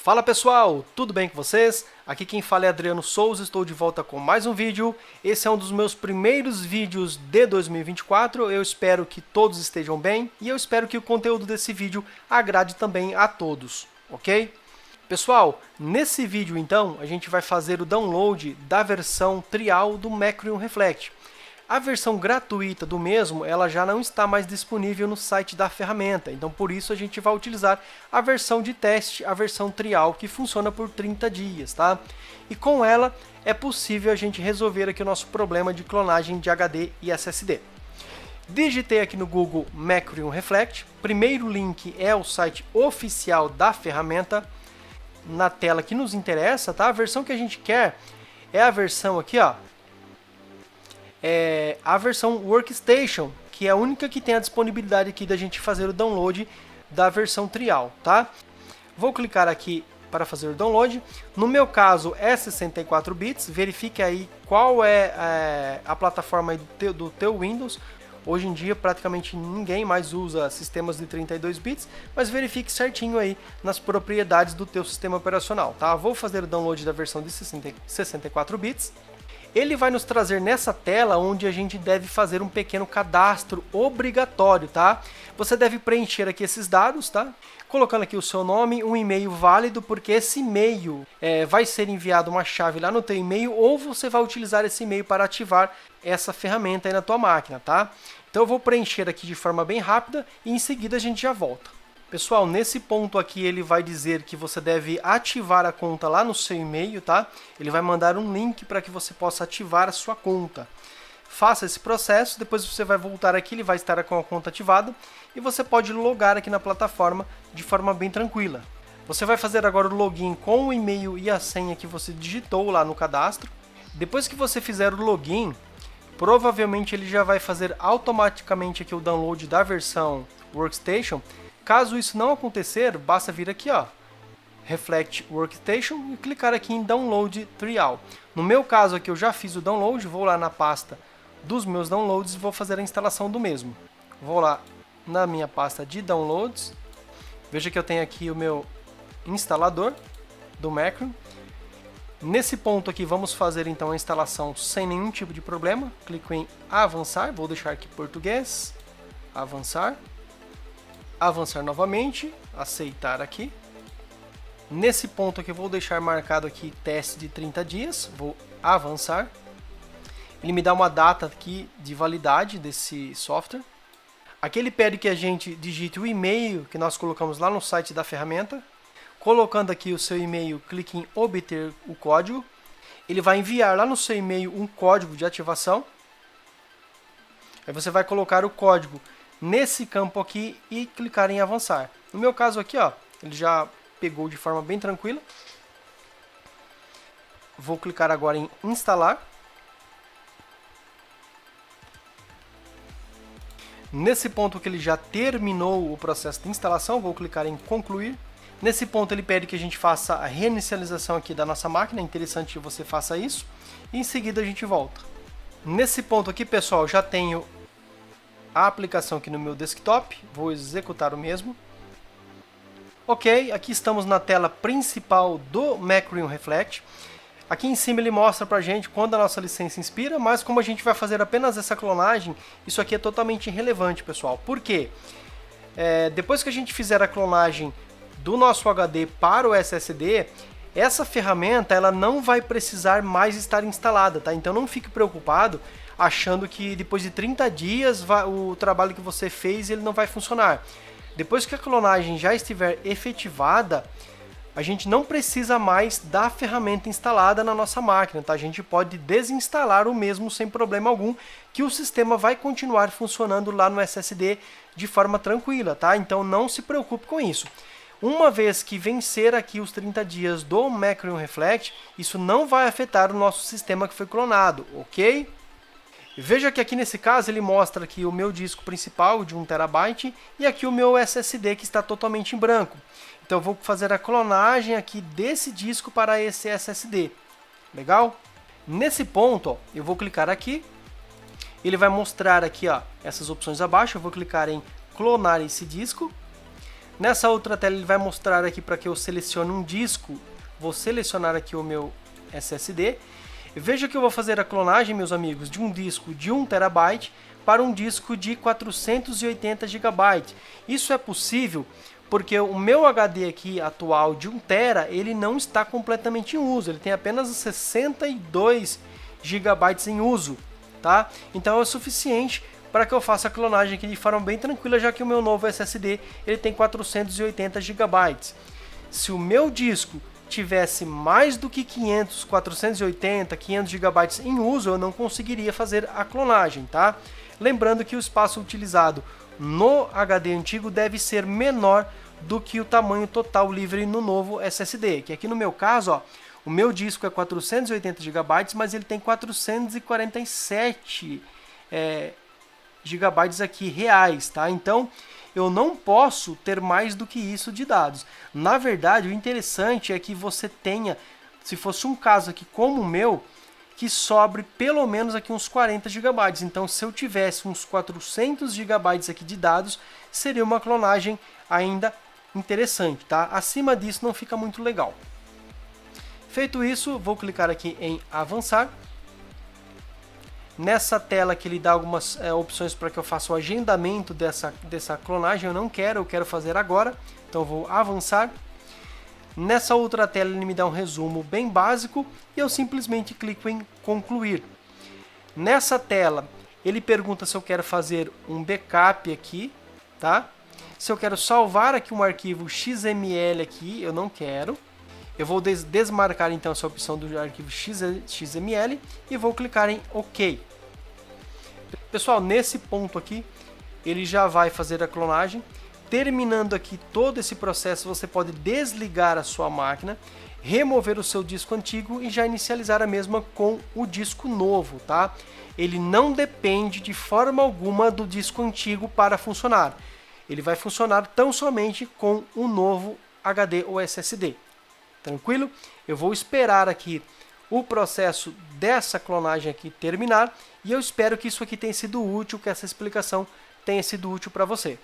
Fala pessoal, tudo bem com vocês? Aqui quem fala é Adriano Souza, estou de volta com mais um vídeo. Esse é um dos meus primeiros vídeos de 2024, eu espero que todos estejam bem e eu espero que o conteúdo desse vídeo agrade também a todos, ok? Pessoal, nesse vídeo então a gente vai fazer o download da versão trial do Macrium Reflect. A versão gratuita do mesmo, ela já não está mais disponível no site da ferramenta, então por isso a gente vai utilizar a versão de teste, a versão trial, que funciona por 30 dias, tá? E com ela é possível a gente resolver aqui o nosso problema de clonagem de HD e SSD. Digitei aqui no Google Macrium Reflect, primeiro link é o site oficial da ferramenta, na tela que nos interessa, tá? A versão que a gente quer é a versão aqui, ó, a versão Workstation, que é a única que tem a disponibilidade aqui da gente fazer o download da versão trial, tá? Vou clicar aqui para fazer o download. No meu caso é 64 bits, verifique aí qual é a plataforma do teu Windows. Hoje em dia praticamente ninguém mais usa sistemas de 32 bits, mas verifique certinho aí nas propriedades do teu sistema operacional, tá? Vou fazer o download da versão de 64 bits. Ele vai nos trazer nessa tela onde a gente deve fazer um pequeno cadastro obrigatório, tá? Você deve preencher aqui esses dados, tá? Colocando aqui o seu nome, um e-mail válido, porque esse e-mail vai ser enviado uma chave lá no teu e-mail, ou você vai utilizar esse e-mail para ativar essa ferramenta aí na tua máquina, tá? Então eu vou preencher aqui de forma bem rápida e em seguida a gente já volta. Pessoal, nesse ponto aqui ele vai dizer que você deve ativar a conta lá no seu e-mail, tá? Ele vai mandar um link para que você possa ativar a sua conta. Faça esse processo, depois você vai voltar aqui, ele vai estar com a conta ativada e você pode logar aqui na plataforma de forma bem tranquila. Você vai fazer agora o login com o e-mail e a senha que você digitou lá no cadastro. Depois que você fizer o login, provavelmente ele já vai fazer automaticamente aqui o download da versão Workstation. Caso isso não acontecer, basta vir aqui, ó, Reflect Workstation e clicar aqui em Download Trial. No meu caso aqui eu já fiz o download, vou lá na pasta dos meus downloads e vou fazer a instalação do mesmo. Vou lá na minha pasta de downloads, veja que eu tenho aqui o meu instalador do Macrium. Nesse ponto aqui vamos fazer então a instalação sem nenhum tipo de problema. Clico em avançar, vou deixar aqui português, avançar. Avançar novamente, aceitar aqui. Nesse ponto aqui eu vou deixar marcado aqui teste de 30 dias, vou avançar. Ele me dá uma data aqui de validade desse software. Aqui ele pede que a gente digite o e-mail que nós colocamos lá no site da ferramenta. Colocando aqui o seu e-mail, clique em obter o código. Ele vai enviar lá no seu e-mail um código de ativação. Aí você vai colocar o código nesse campo aqui e clicar em avançar. No meu caso aqui, ó, ele já pegou de forma bem tranquila. Vou clicar agora em instalar. Nesse ponto que ele já terminou o processo de instalação, vou clicar em concluir. Nesse ponto ele pede que a gente faça a reinicialização aqui da nossa máquina, é interessante que você faça isso. E em seguida a gente volta. Nesse ponto aqui, pessoal, já tenho a aplicação aqui no meu desktop, vou executar o mesmo. Ok, aqui estamos na tela principal do Macrium Reflect. Aqui em cima ele mostra pra gente quando a nossa licença expira, mas como a gente vai fazer apenas essa clonagem, isso aqui é totalmente irrelevante, pessoal. Por quê? Depois que a gente fizer a clonagem do nosso HD para o SSD, essa ferramenta ela não vai precisar mais estar instalada, tá? Então não fique preocupado achando que depois de 30 dias o trabalho que você fez ele não vai funcionar. Depois que a clonagem já estiver efetivada, a gente não precisa mais da ferramenta instalada na nossa máquina, tá? A gente pode desinstalar o mesmo sem problema algum, que o sistema vai continuar funcionando lá no SSD de forma tranquila, tá? Então não se preocupe com isso. Uma vez que vencer aqui os 30 dias do Macrium Reflect, isso não vai afetar o nosso sistema que foi clonado, ok? Veja que aqui nesse caso ele mostra aqui o meu disco principal de 1 TB e aqui o meu SSD que está totalmente em branco. Então eu vou fazer a clonagem aqui desse disco para esse SSD. Legal? Nesse ponto, ó, eu vou clicar aqui. Ele vai mostrar aqui, ó, essas opções abaixo. Eu vou clicar em clonar esse disco. Nessa outra tela ele vai mostrar aqui para que eu selecione um disco. Vou selecionar aqui o meu SSD. Veja que eu vou fazer a clonagem, meus amigos, de um disco de 1 TB para um disco de 480 GB. Isso é possível porque o meu HD aqui atual de 1 TB, ele não está completamente em uso, ele tem apenas 62 GB em uso, tá? Então é o suficiente para que eu faça a clonagem aqui de forma bem tranquila, já que o meu novo SSD ele tem 480 GB. Se o meu disco tivesse mais do que 500, 480, 500 GB em uso, eu não conseguiria fazer a clonagem, tá? Lembrando que o espaço utilizado no HD antigo deve ser menor do que o tamanho total livre no novo SSD, que aqui no meu caso, ó, o meu disco é 480 GB, mas ele tem 447 GB aqui reais, tá? Então, eu não posso ter mais do que isso de dados. Na verdade, o interessante é que você tenha, se fosse um caso aqui como o meu, que sobre pelo menos aqui uns 40 GB. Então, se eu tivesse uns 400 GB aqui de dados, seria uma clonagem ainda interessante, tá? Acima disso não fica muito legal. Feito isso, vou clicar aqui em avançar. Nessa tela que ele dá algumas opções para que eu faça o agendamento dessa clonagem, eu quero fazer agora, então vou avançar. Nessa outra tela ele me dá um resumo bem básico e eu simplesmente clico em concluir. Nessa tela ele pergunta se eu quero fazer um backup aqui, tá? Se eu quero salvar aqui um arquivo XML aqui, eu não quero. Eu vou desmarcar então essa opção do arquivo XML e vou clicar em OK. Pessoal, nesse ponto aqui, ele já vai fazer a clonagem. Terminando aqui todo esse processo, você pode desligar a sua máquina, remover o seu disco antigo e já inicializar a mesma com o disco novo, tá? Ele não depende de forma alguma do disco antigo para funcionar. Ele vai funcionar tão somente com o novo HD ou SSD. Tranquilo? Eu vou esperar aqui o processo dessa clonagem aqui terminar e eu espero que isso aqui tenha sido útil, que essa explicação tenha sido útil para você.